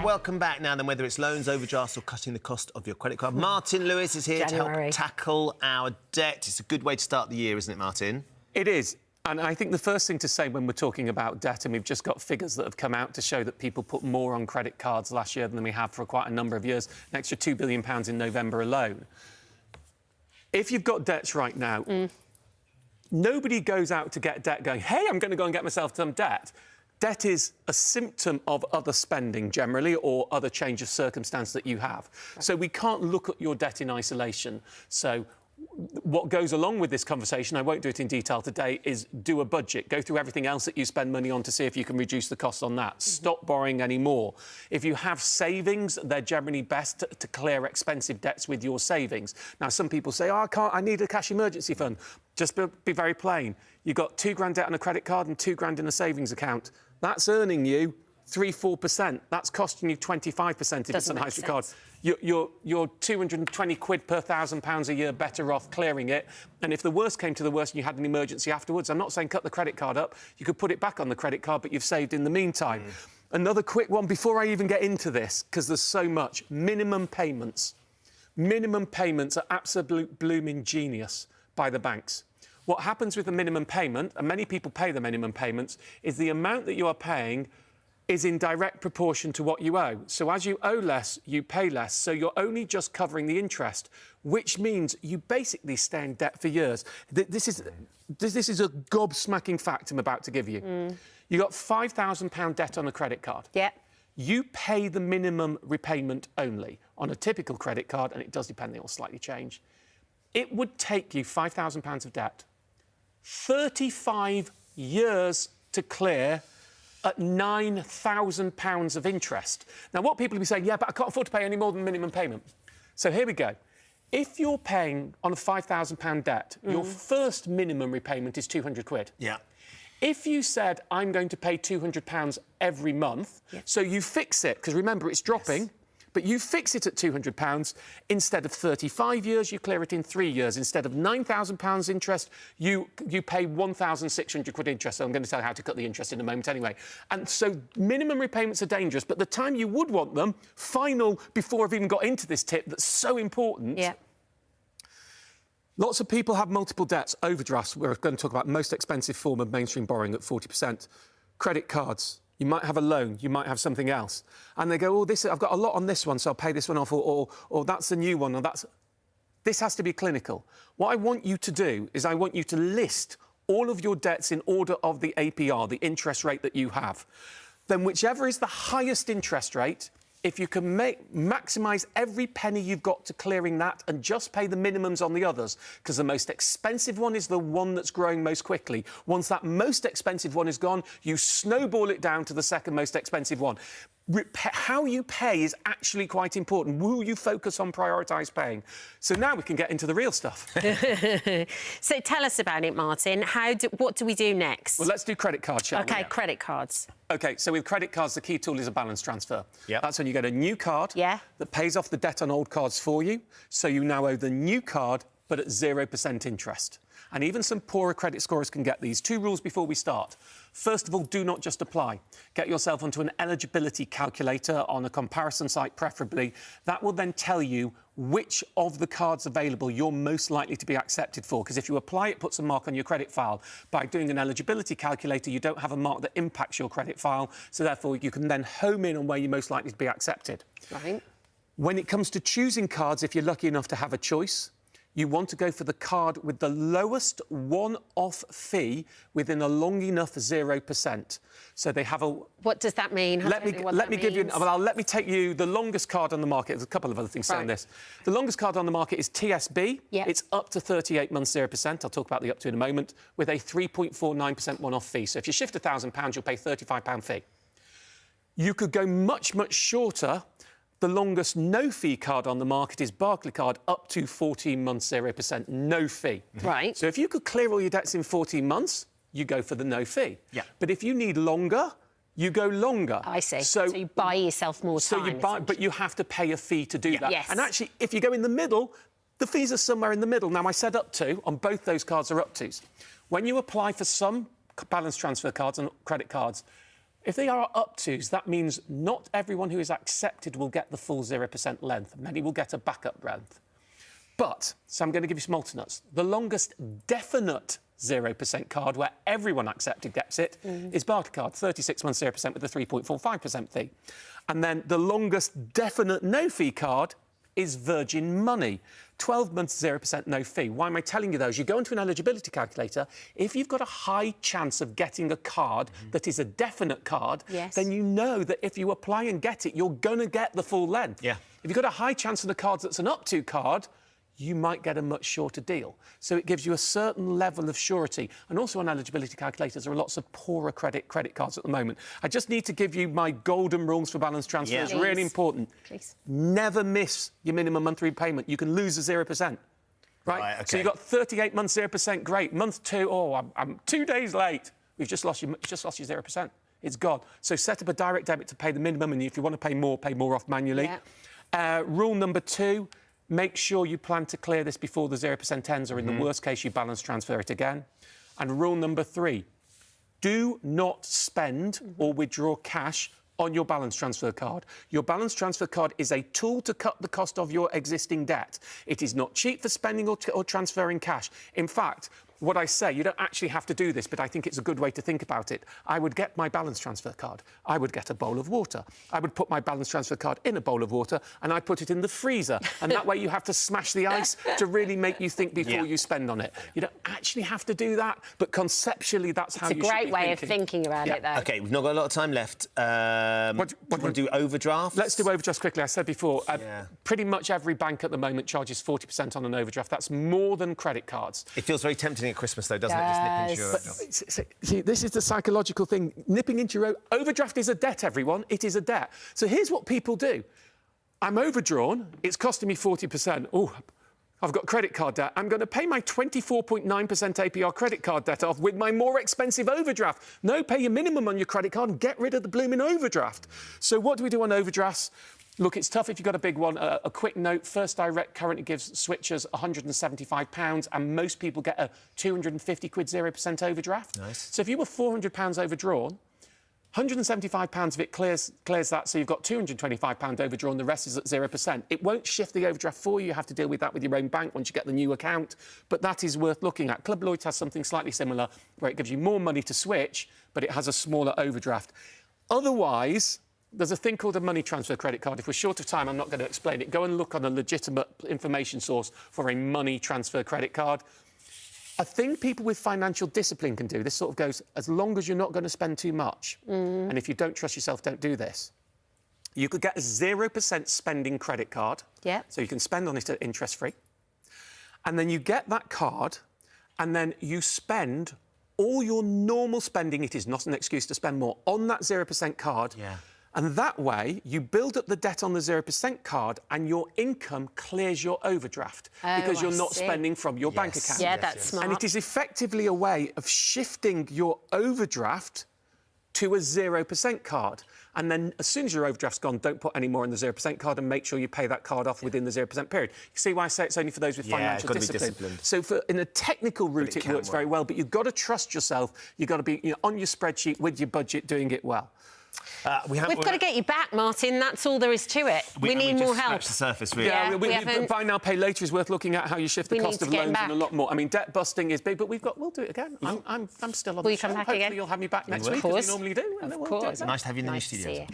Welcome back now, then, whether it's loans, overdrafts or cutting the cost of your credit card. Martin Lewis is here to help tackle our debt. It's a good way to start the year, isn't it, Martin? It is. And I think the first thing to say when we're talking about debt, and we've just got figures that have come out to show that people put more on credit cards last year than we have for quite a number of years, an extra £2 billion in November alone. If you've got debts right now, nobody goes out to get debt going, hey, I'm going to go and get myself some debt. Debt is a symptom of other spending generally or other change of circumstance that you have. So we can't look at your debt in isolation. So what goes along with this conversation, I won't do it in detail today, is do a budget. Go through everything else that you spend money on to see if you can reduce the costs on that. Stop borrowing any more. If you have savings, they're generally best to clear expensive debts with your savings. Now, some people say, oh, I need a cash emergency fund. Just be very plain. You've got £2,000 debt on a credit card and £2,000 in a savings account. That's earning you 3–4%. That's costing you 25% if it's on a high street card. You're 220 quid per £1,000 a year better off clearing it. And if the worst came to the worst and you had an emergency afterwards, I'm not saying cut the credit card up. You could put it back on the credit card, but you've saved in the meantime. Another quick one before I even get into this, because there's so much. Minimum payments. Minimum payments are absolute blooming genius by the banks. What happens with the minimum payment, and many people pay the minimum payments, is the amount that you are paying is in direct proportion to what you owe. So as you owe less, you pay less. So you're only just covering the interest, which means you basically stay in debt for years. This is a gobsmacking fact I'm about to give you. You got £5,000 debt on a credit card. Yeah. You pay the minimum repayment only on a typical credit card, and it does depend, they will slightly change. It would take you £5,000 of debt, 35 years to clear at £9,000 of interest. Now, what people will be saying, yeah, but I can't afford to pay any more than minimum payment. So here we go. If you're paying on a £5,000 debt, your first minimum repayment is 200 quid. Yeah. If you said, I'm going to pay £200 every month, so you fix it, because remember, it's dropping, but you fix it at £200, instead of 35 years, you clear it in 3 years. Instead of £9,000 interest, you pay 1,600 quid interest. So I'm going to tell you how to cut the interest in a moment anyway. And so minimum repayments are dangerous, but the time you would want them, final, before I've even got into this tip that's so important. Yeah. Lots of people have multiple debts. Overdrafts, we're going to talk about most expensive form of mainstream borrowing at 40%. Credit cards. You might have a loan, you might have something else. And they go, oh, I've got a lot on this one, so I'll pay this one off, or that's a new one, or that's... This has to be clinical. What I want you to do is I want you to list all of your debts in order of the APR, the interest rate that you have. Then whichever is the highest interest rate, if you can maximise every penny you've got to clearing that and just pay the minimums on the others, because the most expensive one is the one that's growing most quickly. Once that most expensive one is gone, you snowball it down to the second most expensive one. How you pay is actually quite important. Will you focus on prioritised paying? So now we can get into the real stuff. So tell us about it, Martin. What do we do next? Well, let's do credit cards, shall we? OK, credit cards. OK, so with credit cards, the key tool is a balance transfer. Yep. That's when you get a new card that pays off the debt on old cards for you, so you now owe the new card, but at 0% interest. And even some poorer credit scorers can get these. 2 rules before we start. First of all, do not just apply. Get yourself onto an eligibility calculator on a comparison site, preferably. That will then tell you which of the cards available you're most likely to be accepted for. Because if you apply, it puts a mark on your credit file. By doing an eligibility calculator, you don't have a mark that impacts your credit file. So therefore, you can then home in on where you're most likely to be accepted. Right. When it comes to choosing cards, if you're lucky enough to have a choice, you want to go for the card with the lowest one-off fee within a long enough 0%. So they have a... What does that mean? Let me give you... Well, let me take you the longest card on the market. There's a couple of other things saying this. The longest card on the market is TSB. Yep. It's up to 38 months, 0%. I'll talk about the up to in a moment, with a 3.49% one-off fee. So if you shift £1,000, you'll pay £35 fee. You could go much, much shorter. The longest no-fee card on the market is Barclaycard, up to 14 months, 0%, no fee. Right. So if you could clear all your debts in 14 months, you go for the no fee. Yeah. But if you need longer, you go longer. I see. So you buy yourself more time. So you buy, but you have to pay a fee to do that. Yes. And actually, if you go in the middle, the fees are somewhere in the middle. Now, I said up to, on both those cards are up tos. When you apply for some balance transfer cards and credit cards, If they are up-tos, that means not everyone who is accepted will get the full 0% length. Many will get a backup length. But, so I'm going to give you some alternates. The longest definite 0% card, where everyone accepted gets it, is Barclaycard, 36 months 0% with a 3.45% fee. And then the longest definite no-fee card is Virgin Money, 12 months 0% no fee. Why am I telling you those? You go into an eligibility calculator. If you've got a high chance of getting a card that is a definite card, then you know that if you apply and get it, you're going to get the full length. Yeah. If you've got a high chance of the cards that's an up-to card, you might get a much shorter deal. So it gives you a certain level of surety. And also on eligibility calculators, there are lots of poorer credit cards at the moment. I just need to give you my golden rules for balance transfer. Yeah. It's really important. Please. Never miss your minimum monthly repayment. You can lose the 0%. Right? Okay. So you've got 38 months 0%, great. Month 2, I'm 2 days late. You've just lost your 0%. It's gone. So set up a direct debit to pay the minimum, and if you want to pay more off manually. Yeah. Rule number 2, make sure you plan to clear this before the 0% ends, or in the worst case, you balance transfer it again. And rule number 3, do not spend or withdraw cash on your balance transfer card. Your balance transfer card is a tool to cut the cost of your existing debt. It is not cheap for spending or transferring cash. In fact, what I say, you don't actually have to do this, but I think it's a good way to think about it. I would get my balance transfer card. I would get a bowl of water. I would put my balance transfer card in a bowl of water and I put it in the freezer. And that way you have to smash the ice to really make you think before you spend on it. You don't actually have to do that, but conceptually that's how you should be thinking. It's a great way of thinking about it, though. OK, we've not got a lot of time left. What do we do, overdrafts? Let's do overdrafts quickly. I said before, pretty much every bank at the moment charges 40% on an overdraft. That's more than credit cards. It feels very tempting at Christmas, though, doesn't it? Just nip into your overdraft. See, this is the psychological thing. Nipping into your overdraft is a debt, everyone. It is a debt. So here's what people do. I'm overdrawn. It's costing me 40%. Oh, I've got credit card debt. I'm going to pay my 24.9% APR credit card debt off with my more expensive overdraft. No, pay your minimum on your credit card and get rid of the blooming overdraft. So what do we do on overdrafts? Look, it's tough if you've got a big one. A quick note, First Direct currently gives switchers £175 and most people get a 250 quid 0% overdraft. Nice. So if you were £400 overdrawn, £175 of it clears that, so you've got £225 overdrawn, the rest is at 0%. It won't shift the overdraft for you. You have to deal with that with your own bank once you get the new account, but that is worth looking at. Club Lloyds has something slightly similar where it gives you more money to switch, but it has a smaller overdraft. Otherwise, there's a thing called a money transfer credit card. If we're short of time, I'm not going to explain it. Go and look on a legitimate information source for a money transfer credit card. A thing people with financial discipline can do, this sort of goes, as long as you're not going to spend too much, and if you don't trust yourself, don't do this. You could get a 0% spending credit card, so you can spend on it at interest-free, and then you get that card, and then you spend all your normal spending, it is not an excuse to spend more, on that 0% card. And that way, you build up the debt on the 0% card and your income clears your overdraft because you're not spending from your bank account. Yeah, that's smart. And it is effectively a way of shifting your overdraft to a 0% card. And then as soon as your overdraft's gone, don't put any more in the 0% card and make sure you pay that card off within the 0% period. You see why I say it's only for those with financial discipline? So in a technical route, it works very well, but you've got to trust yourself. You've got to be on your spreadsheet with your budget doing it well. We've got to get you back, Martin. That's all there is to it. We need more help. The surface, really. Buy now, pay later is worth looking at how you shift the cost of loans and a lot more. I mean, debt busting is big, but we'll do it again. I'm still on the show. Will you come back again? Hopefully you'll have me back next week, as you normally do. Of course. Nice to have you in the new studio.